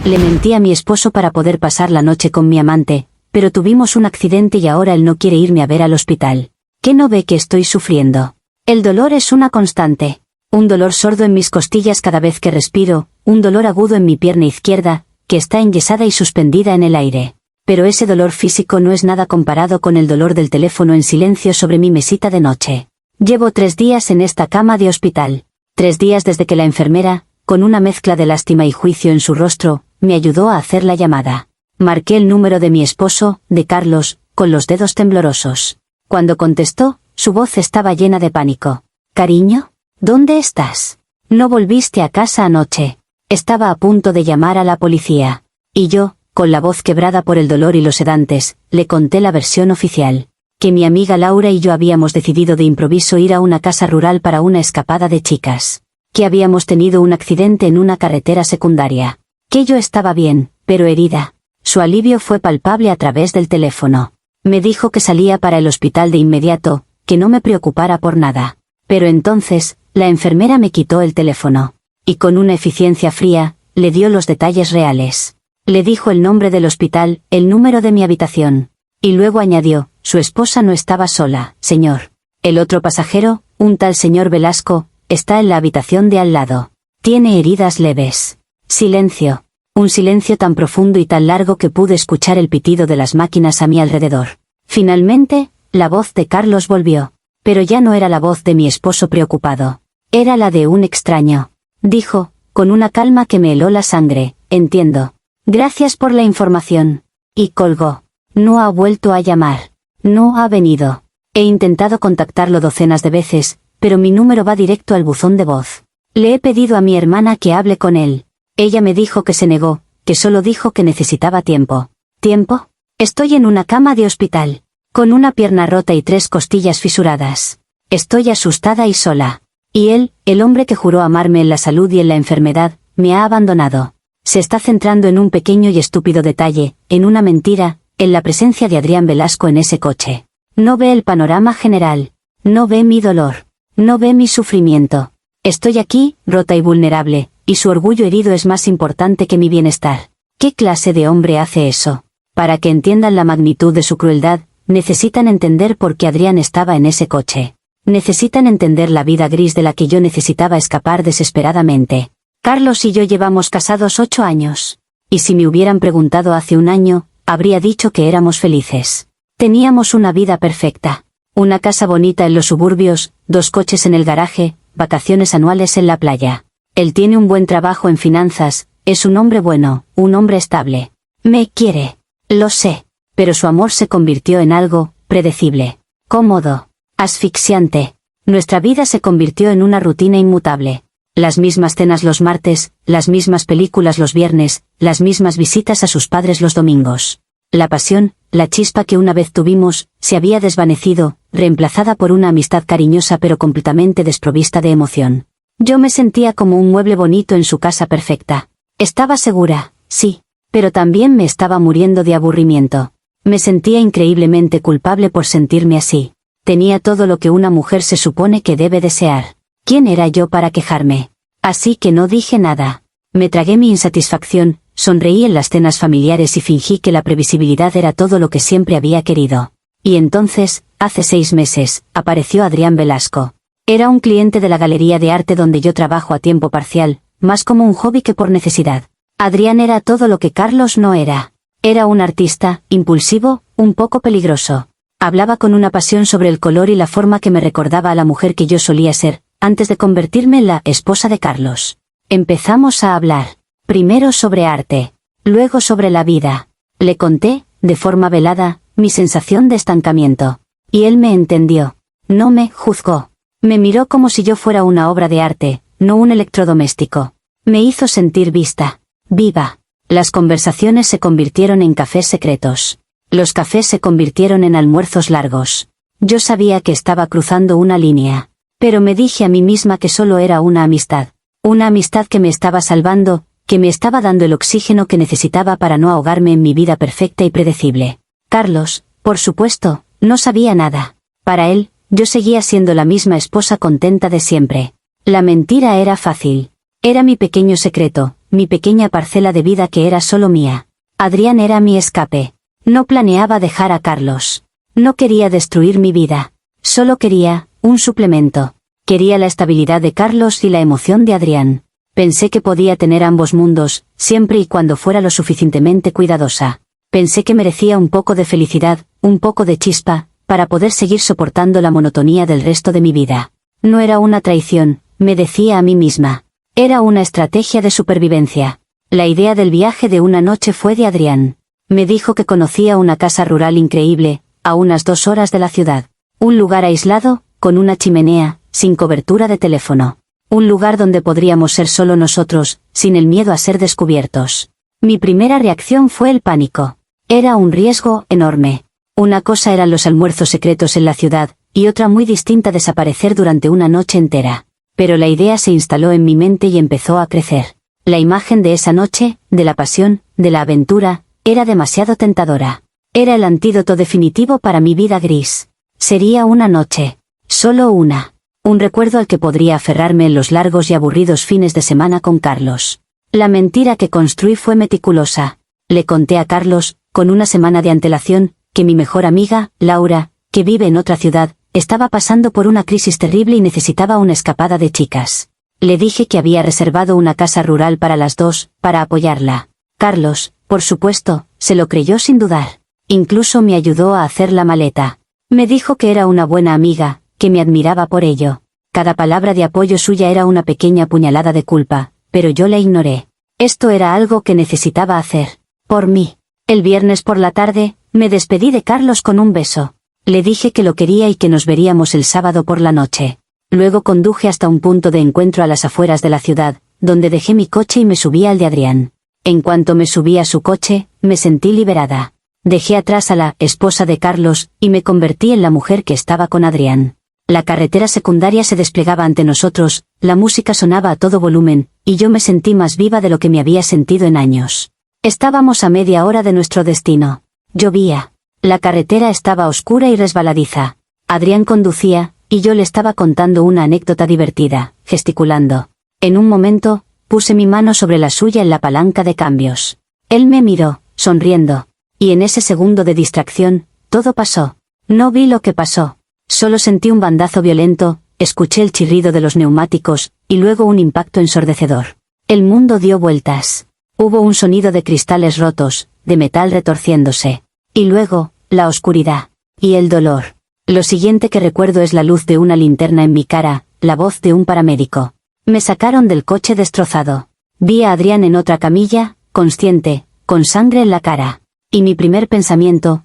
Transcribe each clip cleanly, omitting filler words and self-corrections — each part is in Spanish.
Le mentí a mi esposo para poder pasar la noche con mi amante, pero tuvimos un accidente y ahora él no quiere irme a ver al hospital. ¿Qué no ve que estoy sufriendo? El dolor es una constante. Un dolor sordo en mis costillas cada vez que respiro, un dolor agudo en mi pierna izquierda, que está enyesada y suspendida en el aire. Pero ese dolor físico no es nada comparado con el dolor del teléfono en silencio sobre mi mesita de noche. Llevo 3 días en esta cama de hospital. 3 días desde que la enfermera, con una mezcla de lástima y juicio en su rostro, me ayudó a hacer la llamada. Marqué el número de mi esposo, de Carlos, con los dedos temblorosos. Cuando contestó, su voz estaba llena de pánico. «Cariño, ¿dónde estás? No volviste a casa anoche». Estaba a punto de llamar a la policía. Y yo, con la voz quebrada por el dolor y los sedantes, le conté la versión oficial. Que mi amiga Laura y yo habíamos decidido de improviso ir a una casa rural para una escapada de chicas. Que habíamos tenido un accidente en una carretera secundaria. Que yo estaba bien, pero herida. Su alivio fue palpable a través del teléfono. Me dijo que salía para el hospital de inmediato, que no me preocupara por nada. Pero entonces, la enfermera me quitó el teléfono. Y con una eficiencia fría, le dio los detalles reales. Le dijo el nombre del hospital, el número de mi habitación. Y luego añadió, su esposa no estaba sola, señor. El otro pasajero, un tal señor Velasco, está en la habitación de al lado. Tiene heridas leves. Silencio. Un silencio tan profundo y tan largo que pude escuchar el pitido de las máquinas a mi alrededor. Finalmente, la voz de Carlos volvió. Pero ya no era la voz de mi esposo preocupado. Era la de un extraño. Dijo, con una calma que me heló la sangre, entiendo. Gracias por la información. Y colgó. No ha vuelto a llamar. No ha venido. He intentado contactarlo docenas de veces, pero mi número va directo al buzón de voz. Le he pedido a mi hermana que hable con él. Ella me dijo que se negó, que solo dijo que necesitaba tiempo. ¿Tiempo? Estoy en una cama de hospital, con una pierna rota y 3 costillas fisuradas. Estoy asustada y sola. Y él, el hombre que juró amarme en la salud y en la enfermedad, me ha abandonado. Se está centrando en un pequeño y estúpido detalle, en una mentira, en la presencia de Adrián Velasco en ese coche. No ve el panorama general. No ve mi dolor. No ve mi sufrimiento. Estoy aquí, rota y vulnerable, y su orgullo herido es más importante que mi bienestar. ¿Qué clase de hombre hace eso? Para que entiendan la magnitud de su crueldad, necesitan entender por qué Adrián estaba en ese coche. Necesitan entender la vida gris de la que yo necesitaba escapar desesperadamente. Carlos y yo llevamos casados 8 años. Y si me hubieran preguntado hace un año, habría dicho que éramos felices. Teníamos una vida perfecta. Una casa bonita en los suburbios, 2 coches en el garaje, vacaciones anuales en la playa. Él tiene un buen trabajo en finanzas, es un hombre bueno, un hombre estable. Me quiere. Lo sé. Pero su amor se convirtió en algo predecible, cómodo, asfixiante. Nuestra vida se convirtió en una rutina inmutable. Las mismas cenas los martes, las mismas películas los viernes, las mismas visitas a sus padres los domingos. La pasión, la chispa que una vez tuvimos, se había desvanecido, reemplazada por una amistad cariñosa pero completamente desprovista de emoción. Yo me sentía como un mueble bonito en su casa perfecta. Estaba segura, sí, pero también me estaba muriendo de aburrimiento. Me sentía increíblemente culpable por sentirme así. Tenía todo lo que una mujer se supone que debe desear. ¿Quién era yo para quejarme? Así que no dije nada. Me tragué mi insatisfacción, sonreí en las cenas familiares y fingí que la previsibilidad era todo lo que siempre había querido. Y entonces, hace 6 meses, apareció Adrián Velasco. Era un cliente de la galería de arte donde yo trabajo a tiempo parcial, más como un hobby que por necesidad. Adrián era todo lo que Carlos no era. Era un artista, impulsivo, un poco peligroso. Hablaba con una pasión sobre el color y la forma que me recordaba a la mujer que yo solía ser, antes de convertirme en la esposa de Carlos. Empezamos a hablar. Primero sobre arte. Luego sobre la vida. Le conté, de forma velada, mi sensación de estancamiento. Y él me entendió. No me juzgó. Me miró como si yo fuera una obra de arte, no un electrodoméstico. Me hizo sentir vista. Viva. Las conversaciones se convirtieron en cafés secretos. Los cafés se convirtieron en almuerzos largos. Yo sabía que estaba cruzando una línea. Pero me dije a mí misma que solo era una amistad. Una amistad que me estaba salvando, que me estaba dando el oxígeno que necesitaba para no ahogarme en mi vida perfecta y predecible. Carlos, por supuesto, no sabía nada. Para él, yo seguía siendo la misma esposa contenta de siempre. La mentira era fácil. Era mi pequeño secreto, mi pequeña parcela de vida que era solo mía. Adrián era mi escape. No planeaba dejar a Carlos. No quería destruir mi vida. Solo quería un suplemento. Quería la estabilidad de Carlos y la emoción de Adrián. Pensé que podía tener ambos mundos, siempre y cuando fuera lo suficientemente cuidadosa. Pensé que merecía un poco de felicidad, un poco de chispa, para poder seguir soportando la monotonía del resto de mi vida. No era una traición, me decía a mí misma. Era una estrategia de supervivencia. La idea del viaje de una noche fue de Adrián. Me dijo que conocía una casa rural increíble, a unas 2 horas de la ciudad. Un lugar aislado, con una chimenea, sin cobertura de teléfono. Un lugar donde podríamos ser solo nosotros, sin el miedo a ser descubiertos. Mi primera reacción fue el pánico. Era un riesgo enorme. Una cosa eran los almuerzos secretos en la ciudad, y otra muy distinta desaparecer durante una noche entera. Pero la idea se instaló en mi mente y empezó a crecer. La imagen de esa noche, de la pasión, de la aventura, era demasiado tentadora. Era el antídoto definitivo para mi vida gris. Sería una noche. Solo una. Un recuerdo al que podría aferrarme en los largos y aburridos fines de semana con Carlos. La mentira que construí fue meticulosa. Le conté a Carlos, con una semana de antelación, que mi mejor amiga, Laura, que vive en otra ciudad, estaba pasando por una crisis terrible y necesitaba una escapada de chicas. Le dije que había reservado una casa rural para las dos, para apoyarla. Carlos, por supuesto, se lo creyó sin dudar. Incluso me ayudó a hacer la maleta. Me dijo que era una buena amiga, que me admiraba por ello. Cada palabra de apoyo suya era una pequeña puñalada de culpa, pero yo la ignoré. Esto era algo que necesitaba hacer. Por mí. El viernes por la tarde, me despedí de Carlos con un beso. Le dije que lo quería y que nos veríamos el sábado por la noche. Luego conduje hasta un punto de encuentro a las afueras de la ciudad, donde dejé mi coche y me subí al de Adrián. En cuanto me subí a su coche, me sentí liberada. Dejé atrás a la esposa de Carlos, y me convertí en la mujer que estaba con Adrián. La carretera secundaria se desplegaba ante nosotros, la música sonaba a todo volumen, y yo me sentí más viva de lo que me había sentido en años. Estábamos a media hora de nuestro destino. Llovía. La carretera estaba oscura y resbaladiza. Adrián conducía, y yo le estaba contando una anécdota divertida, gesticulando. En un momento, puse mi mano sobre la suya en la palanca de cambios. Él me miró, sonriendo. Y en ese segundo de distracción, todo pasó. No vi lo que pasó. Solo sentí un bandazo violento, escuché el chirrido de los neumáticos, y luego un impacto ensordecedor. El mundo dio vueltas. Hubo un sonido de cristales rotos, de metal retorciéndose. Y luego, la oscuridad. Y el dolor. Lo siguiente que recuerdo es la luz de una linterna en mi cara, la voz de un paramédico. Me sacaron del coche destrozado. Vi a Adrián en otra camilla, consciente, con sangre en la cara. Y mi primer pensamiento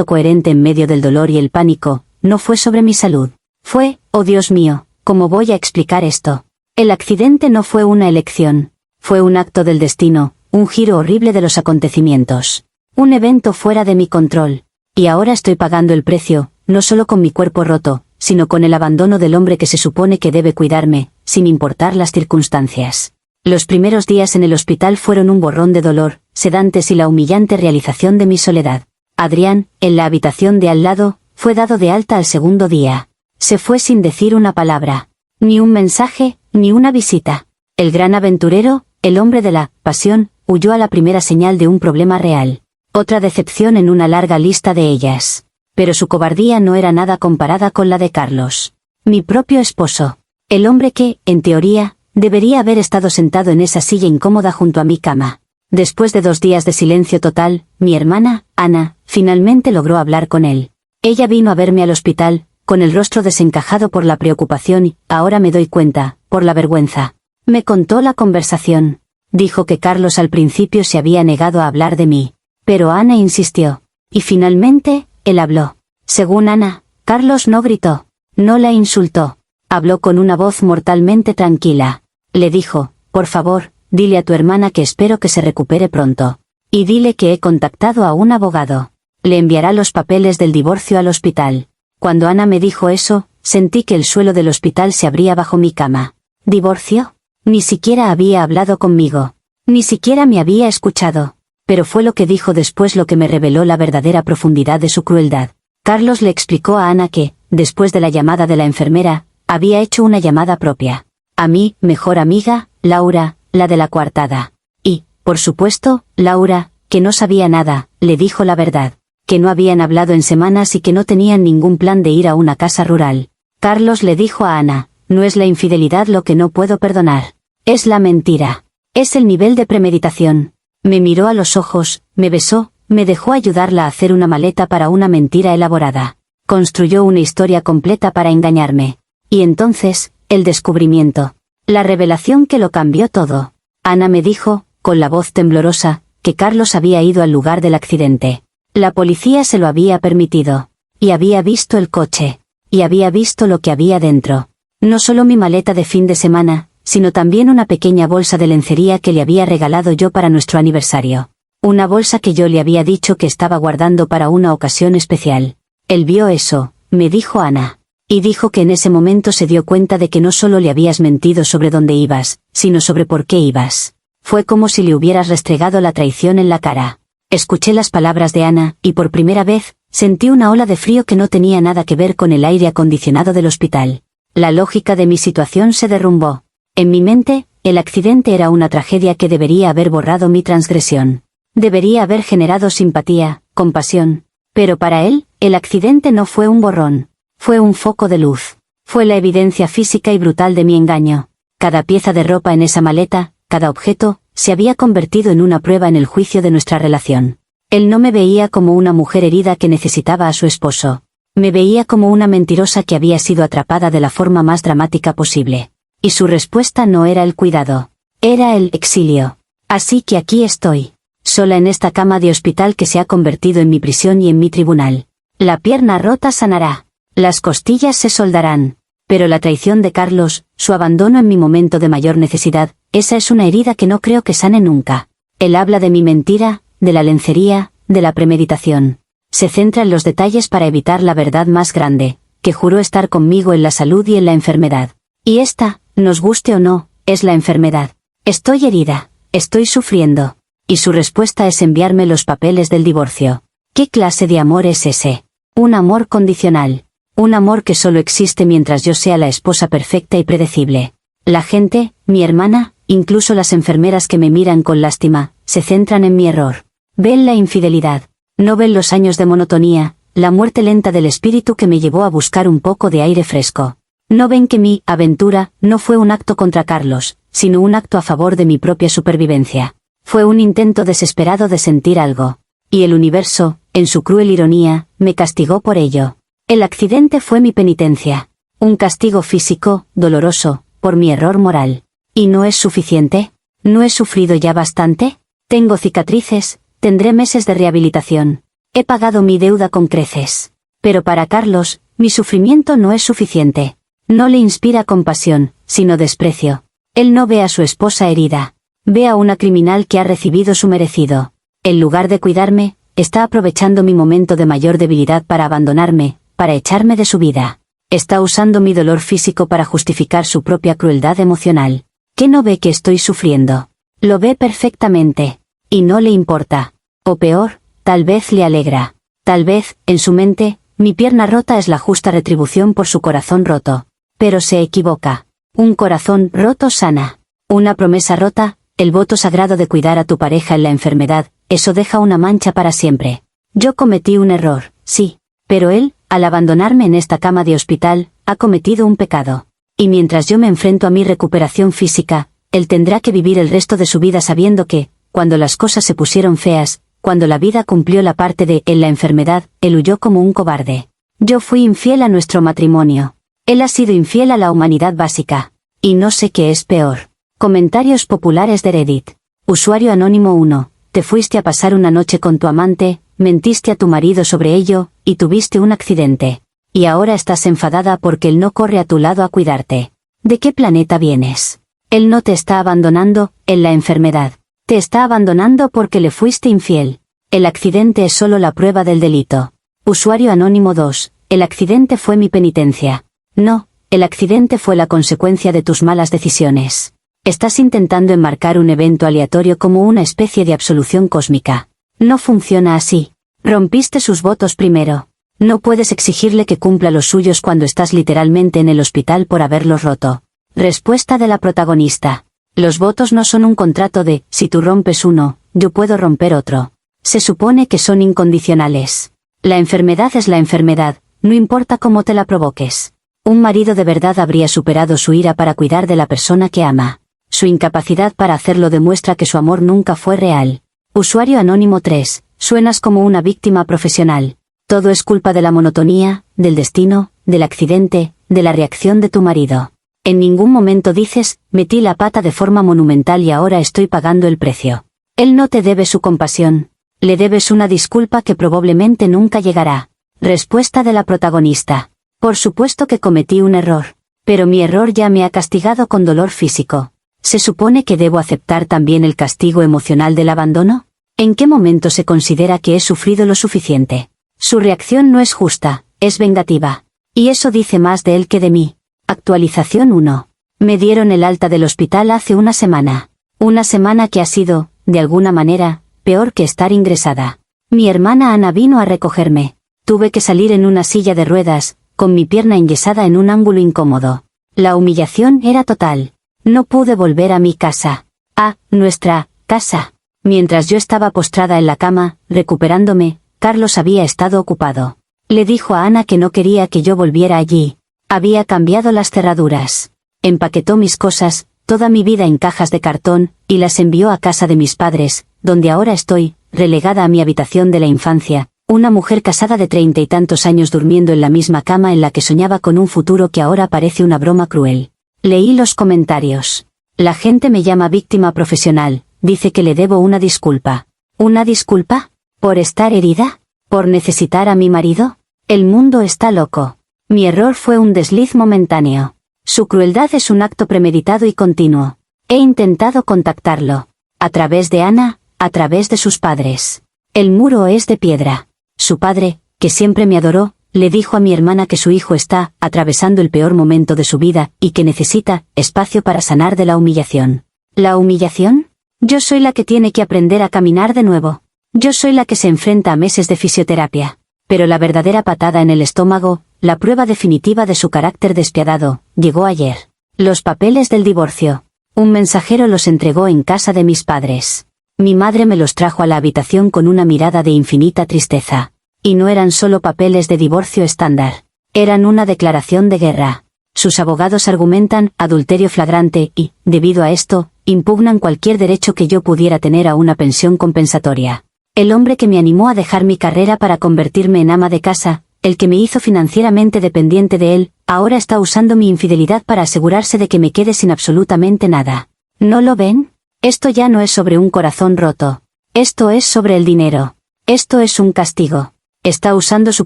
coherente en medio del dolor y el pánico, no fue sobre mi salud. Fue, oh Dios mío, ¿cómo voy a explicar esto? El accidente no fue una elección. Fue un acto del destino, un giro horrible de los acontecimientos. Un evento fuera de mi control. Y ahora estoy pagando el precio, no solo con mi cuerpo roto, sino con el abandono del hombre que se supone que debe cuidarme, sin importar las circunstancias. Los primeros días en el hospital fueron un borrón de dolor, sedantes y la humillante realización de mi soledad. Adrián, en la habitación de al lado, fue dado de alta al segundo día. Se fue sin decir una palabra. Ni un mensaje, ni una visita. El gran aventurero, el hombre de la pasión, huyó a la primera señal de un problema real. Otra decepción en una larga lista de ellas. Pero su cobardía no era nada comparada con la de Carlos. Mi propio esposo. El hombre que, en teoría, debería haber estado sentado en esa silla incómoda junto a mi cama. Después de 2 días de silencio total, mi hermana, Ana, finalmente logró hablar con él. Ella vino a verme al hospital, con el rostro desencajado por la preocupación y, ahora me doy cuenta, por la vergüenza. Me contó la conversación. Dijo que Carlos al principio se había negado a hablar de mí. Pero Ana insistió. Y finalmente, él habló. Según Ana, Carlos no gritó. No la insultó. Habló con una voz mortalmente tranquila. Le dijo, por favor, dile a tu hermana que espero que se recupere pronto. Y dile que he contactado a un abogado. Le enviará los papeles del divorcio al hospital. Cuando Ana me dijo eso, sentí que el suelo del hospital se abría bajo mi cama. ¿Divorcio? Ni siquiera había hablado conmigo. Ni siquiera me había escuchado. Pero fue lo que dijo después lo que me reveló la verdadera profundidad de su crueldad. Carlos le explicó a Ana que, después de la llamada de la enfermera, había hecho una llamada propia. A mi mejor amiga, Laura, la de la coartada. Y, por supuesto, Laura, que no sabía nada, le dijo la verdad, que no habían hablado en semanas y que no tenían ningún plan de ir a una casa rural. Carlos le dijo a Ana, no es la infidelidad lo que no puedo perdonar. Es la mentira. Es el nivel de premeditación. Me miró a los ojos, me besó, me dejó ayudarla a hacer una maleta para una mentira elaborada. Construyó una historia completa para engañarme. Y entonces, el descubrimiento. La revelación que lo cambió todo. Ana me dijo, con la voz temblorosa, que Carlos había ido al lugar del accidente. La policía se lo había permitido. Y había visto el coche. Y había visto lo que había dentro. No solo mi maleta de fin de semana, sino también una pequeña bolsa de lencería que le había regalado yo para nuestro aniversario. Una bolsa que yo le había dicho que estaba guardando para una ocasión especial. Él vio eso, me dijo Ana. Y dijo que en ese momento se dio cuenta de que no solo le habías mentido sobre dónde ibas, sino sobre por qué ibas. Fue como si le hubieras restregado la traición en la cara. Escuché las palabras de Ana, y por primera vez, sentí una ola de frío que no tenía nada que ver con el aire acondicionado del hospital. La lógica de mi situación se derrumbó. En mi mente, el accidente era una tragedia que debería haber borrado mi transgresión. Debería haber generado simpatía, compasión. Pero para él, el accidente no fue un borrón. Fue un foco de luz. Fue la evidencia física y brutal de mi engaño. Cada pieza de ropa en esa maleta, cada objeto, se había convertido en una prueba en el juicio de nuestra relación. Él no me veía como una mujer herida que necesitaba a su esposo. Me veía como una mentirosa que había sido atrapada de la forma más dramática posible. Y su respuesta no era el cuidado. Era el exilio. Así que aquí estoy. Sola en esta cama de hospital que se ha convertido en mi prisión y en mi tribunal. La pierna rota sanará. Las costillas se soldarán. Pero la traición de Carlos, su abandono en mi momento de mayor necesidad, esa es una herida que no creo que sane nunca. Él habla de mi mentira, de la lencería, de la premeditación. Se centra en los detalles para evitar la verdad más grande, que juró estar conmigo en la salud y en la enfermedad. Y esta, nos guste o no, es la enfermedad. Estoy herida, estoy sufriendo. Y su respuesta es enviarme los papeles del divorcio. ¿Qué clase de amor es ese? Un amor condicional. Un amor que solo existe mientras yo sea la esposa perfecta y predecible. La gente, mi hermana, incluso las enfermeras que me miran con lástima, se centran en mi error. Ven la infidelidad. No ven los años de monotonía, la muerte lenta del espíritu que me llevó a buscar un poco de aire fresco. No ven que mi aventura no fue un acto contra Carlos, sino un acto a favor de mi propia supervivencia. Fue un intento desesperado de sentir algo. Y el universo, en su cruel ironía, me castigó por ello. El accidente fue mi penitencia. Un castigo físico, doloroso, por mi error moral. ¿Y no es suficiente? ¿No he sufrido ya bastante? Tengo cicatrices, tendré meses de rehabilitación. He pagado mi deuda con creces. Pero para Carlos, mi sufrimiento no es suficiente. No le inspira compasión, sino desprecio. Él no ve a su esposa herida. Ve a una criminal que ha recibido su merecido. En lugar de cuidarme, está aprovechando mi momento de mayor debilidad para abandonarme, para echarme de su vida. Está usando mi dolor físico para justificar su propia crueldad emocional. ¿Qué no ve que estoy sufriendo? Lo ve perfectamente. Y no le importa. O peor, tal vez le alegra. Tal vez, en su mente, mi pierna rota es la justa retribución por su corazón roto. Pero se equivoca. Un corazón roto sana. Una promesa rota, el voto sagrado de cuidar a tu pareja en la enfermedad, eso deja una mancha para siempre. Yo cometí un error, sí. Pero él, al abandonarme en esta cama de hospital, ha cometido un pecado. Y mientras yo me enfrento a mi recuperación física, él tendrá que vivir el resto de su vida sabiendo que, cuando las cosas se pusieron feas, cuando la vida cumplió la parte de en la enfermedad, él huyó como un cobarde. Yo fui infiel a nuestro matrimonio. Él ha sido infiel a la humanidad básica. Y no sé qué es peor. Comentarios populares de Reddit. Usuario anónimo 1. Te fuiste a pasar una noche con tu amante, mentiste a tu marido sobre ello, y tuviste un accidente. Y ahora estás enfadada porque él no corre a tu lado a cuidarte. ¿De qué planeta vienes? Él no te está abandonando, en la enfermedad. Te está abandonando porque le fuiste infiel. El accidente es solo la prueba del delito. Usuario anónimo 2. El accidente fue mi penitencia. No, el accidente fue la consecuencia de tus malas decisiones. Estás intentando enmarcar un evento aleatorio como una especie de absolución cósmica. No funciona así. Rompiste sus votos primero. No puedes exigirle que cumpla los suyos cuando estás literalmente en el hospital por haberlos roto. Respuesta de la protagonista. Los votos no son un contrato de, si tú rompes uno, yo puedo romper otro. Se supone que son incondicionales. La enfermedad es la enfermedad, no importa cómo te la provoques. Un marido de verdad habría superado su ira para cuidar de la persona que ama. Su incapacidad para hacerlo demuestra que su amor nunca fue real. Usuario anónimo 3, suenas como una víctima profesional. Todo es culpa de la monotonía, del destino, del accidente, de la reacción de tu marido. En ningún momento dices, metí la pata de forma monumental y ahora estoy pagando el precio. Él no te debe su compasión. Le debes una disculpa que probablemente nunca llegará. Respuesta de la protagonista. Por supuesto que cometí un error. Pero mi error ya me ha castigado con dolor físico. ¿Se supone que debo aceptar también el castigo emocional del abandono? ¿En qué momento se considera que he sufrido lo suficiente? Su reacción no es justa, es vengativa. Y eso dice más de él que de mí. Actualización 1. Me dieron el alta del hospital hace una semana. Una semana que ha sido, de alguna manera, peor que estar ingresada. Mi hermana Ana vino a recogerme. Tuve que salir en una silla de ruedas, con mi pierna enyesada en un ángulo incómodo. La humillación era total. No pude volver a mi casa. A nuestra casa. Mientras yo estaba postrada en la cama, recuperándome, Carlos había estado ocupado. Le dijo a Ana que no quería que yo volviera allí. Había cambiado las cerraduras. Empaquetó mis cosas, toda mi vida en cajas de cartón, y las envió a casa de mis padres, donde ahora estoy, relegada a mi habitación de la infancia, una mujer casada de 30 y tantos años durmiendo en la misma cama en la que soñaba con un futuro que ahora parece una broma cruel. Leí los comentarios. La gente me llama víctima profesional, dice que le debo una disculpa. ¿Una disculpa? ¿Por estar herida? ¿Por necesitar a mi marido? El mundo está loco. Mi error fue un desliz momentáneo. Su crueldad es un acto premeditado y continuo. He intentado contactarlo. A través de Ana, a través de sus padres. El muro es de piedra. Su padre, que siempre me adoró, le dijo a mi hermana que su hijo está atravesando el peor momento de su vida y que necesita espacio para sanar de la humillación. ¿La humillación? Yo soy la que tiene que aprender a caminar de nuevo. Yo soy la que se enfrenta a meses de fisioterapia. Pero la verdadera patada en el estómago, la prueba definitiva de su carácter despiadado, llegó ayer. Los papeles del divorcio. Un mensajero los entregó en casa de mis padres. Mi madre me los trajo a la habitación con una mirada de infinita tristeza. Y no eran solo papeles de divorcio estándar. Eran una declaración de guerra. Sus abogados argumentan adulterio flagrante y, debido a esto, impugnan cualquier derecho que yo pudiera tener a una pensión compensatoria. El hombre que me animó a dejar mi carrera para convertirme en ama de casa, el que me hizo financieramente dependiente de él, ahora está usando mi infidelidad para asegurarse de que me quede sin absolutamente nada. ¿No lo ven? Esto ya no es sobre un corazón roto. Esto es sobre el dinero. Esto es un castigo. Está usando su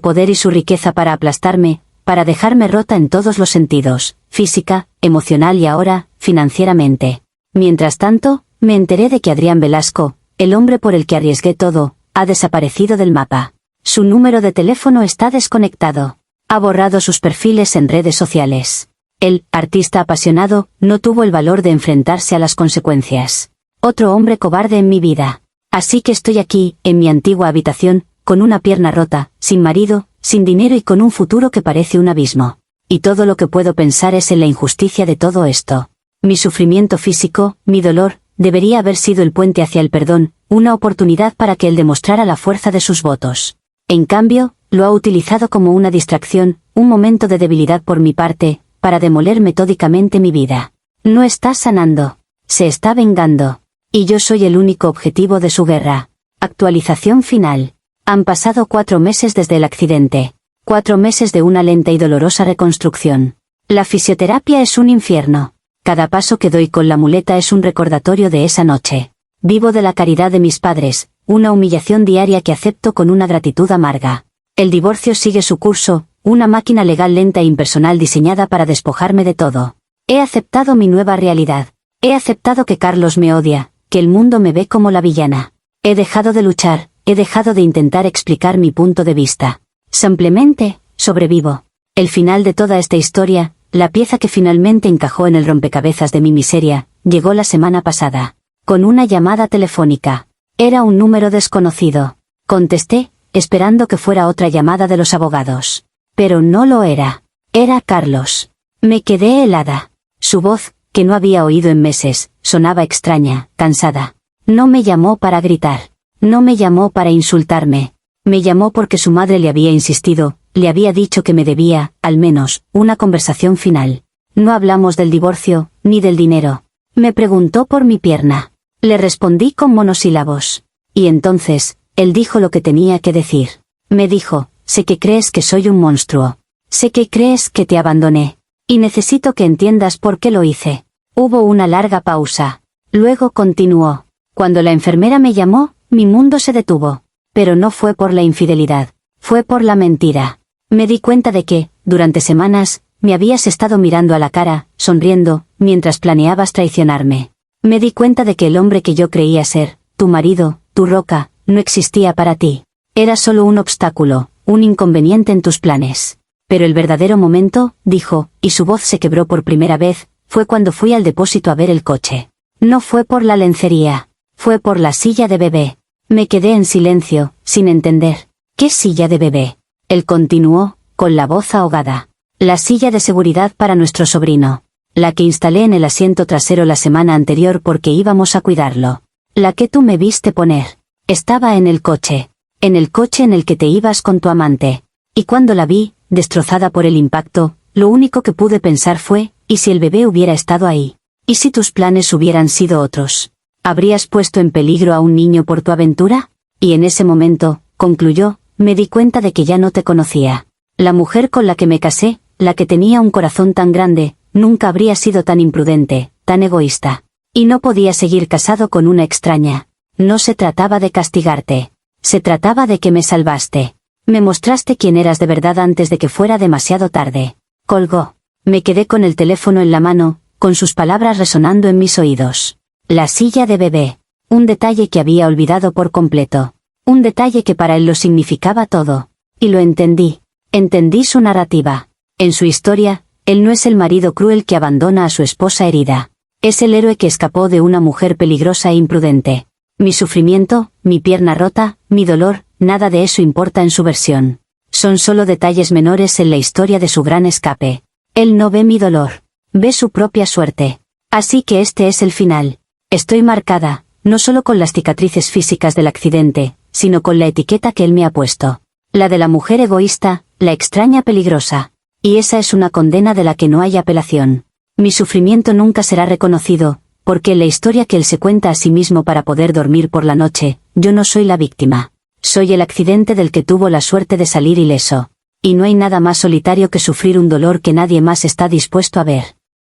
poder y su riqueza para aplastarme, para dejarme rota en todos los sentidos, física, emocional y ahora, financieramente. Mientras tanto, me enteré de que Adrián Velasco, el hombre por el que arriesgué todo, ha desaparecido del mapa. Su número de teléfono está desconectado. Ha borrado sus perfiles en redes sociales. El artista apasionado no tuvo el valor de enfrentarse a las consecuencias. Otro hombre cobarde en mi vida. Así que estoy aquí, en mi antigua habitación, con una pierna rota, sin marido, sin dinero y con un futuro que parece un abismo. Y todo lo que puedo pensar es en la injusticia de todo esto. Mi sufrimiento físico, mi dolor, debería haber sido el puente hacia el perdón, una oportunidad para que él demostrara la fuerza de sus votos. En cambio, lo ha utilizado como una distracción, un momento de debilidad por mi parte, para demoler metódicamente mi vida. No está sanando. Se está vengando. Y yo soy el único objetivo de su guerra. Actualización final. Han pasado 4 meses desde el accidente. 4 meses de una lenta y dolorosa reconstrucción. La fisioterapia es un infierno. Cada paso que doy con la muleta es un recordatorio de esa noche. Vivo de la caridad de mis padres, una humillación diaria que acepto con una gratitud amarga. El divorcio sigue su curso, una máquina legal lenta e impersonal diseñada para despojarme de todo. He aceptado mi nueva realidad. He aceptado que Carlos me odia, que el mundo me ve como la villana. He dejado de luchar, he dejado de intentar explicar mi punto de vista. Simplemente, sobrevivo. El final de toda esta historia, la pieza que finalmente encajó en el rompecabezas de mi miseria, llegó la semana pasada. Con una llamada telefónica. Era un número desconocido. Contesté, esperando que fuera otra llamada de los abogados. Pero no lo era. Era Carlos. Me quedé helada. Su voz, que no había oído en meses, sonaba extraña, cansada. No me llamó para gritar. No me llamó para insultarme. Me llamó porque su madre le había insistido, le había dicho que me debía, al menos, una conversación final. No hablamos del divorcio, ni del dinero. Me preguntó por mi pierna. Le respondí con monosílabos. Y entonces, él dijo lo que tenía que decir. Me dijo, sé que crees que soy un monstruo. Sé que crees que te abandoné. Y necesito que entiendas por qué lo hice. Hubo una larga pausa. Luego continuó. Cuando la enfermera me llamó, mi mundo se detuvo. Pero no fue por la infidelidad. Fue por la mentira. Me di cuenta de que, durante semanas, me habías estado mirando a la cara, sonriendo, mientras planeabas traicionarme. Me di cuenta de que el hombre que yo creía ser, tu marido, tu roca, no existía para ti. Era solo un obstáculo, un inconveniente en tus planes. Pero el verdadero momento, dijo, y su voz se quebró por primera vez, fue cuando fui al depósito a ver el coche. No fue por la lencería. Fue por la silla de bebé. Me quedé en silencio, sin entender. ¿Qué silla de bebé? Él continuó, con la voz ahogada. La silla de seguridad para nuestro sobrino. La que instalé en el asiento trasero la semana anterior porque íbamos a cuidarlo. La que tú me viste poner. Estaba en el coche. En el coche en el que te ibas con tu amante. Y cuando la vi, destrozada por el impacto, lo único que pude pensar fue, ¿y si el bebé hubiera estado ahí? ¿Y si tus planes hubieran sido otros? ¿Habrías puesto en peligro a un niño por tu aventura? Y en ese momento, concluyó, me di cuenta de que ya no te conocía. La mujer con la que me casé, la que tenía un corazón tan grande, nunca habría sido tan imprudente, tan egoísta. Y no podía seguir casado con una extraña. No se trataba de castigarte. Se trataba de que me salvaste. Me mostraste quién eras de verdad antes de que fuera demasiado tarde. Colgó. Me quedé con el teléfono en la mano, con sus palabras resonando en mis oídos. La silla de bebé. Un detalle que había olvidado por completo. Un detalle que para él lo significaba todo. Y lo entendí. Entendí su narrativa. En su historia, él no es el marido cruel que abandona a su esposa herida. Es el héroe que escapó de una mujer peligrosa e imprudente. Mi sufrimiento, mi pierna rota, mi dolor, nada de eso importa en su versión. Son solo detalles menores en la historia de su gran escape. Él no ve mi dolor. Ve su propia suerte. Así que este es el final. Estoy marcada, no solo con las cicatrices físicas del accidente, sino con la etiqueta que él me ha puesto. La de la mujer egoísta, la extraña peligrosa. Y esa es una condena de la que no hay apelación. Mi sufrimiento nunca será reconocido, porque en la historia que él se cuenta a sí mismo para poder dormir por la noche, yo no soy la víctima. Soy el accidente del que tuvo la suerte de salir ileso. Y no hay nada más solitario que sufrir un dolor que nadie más está dispuesto a ver.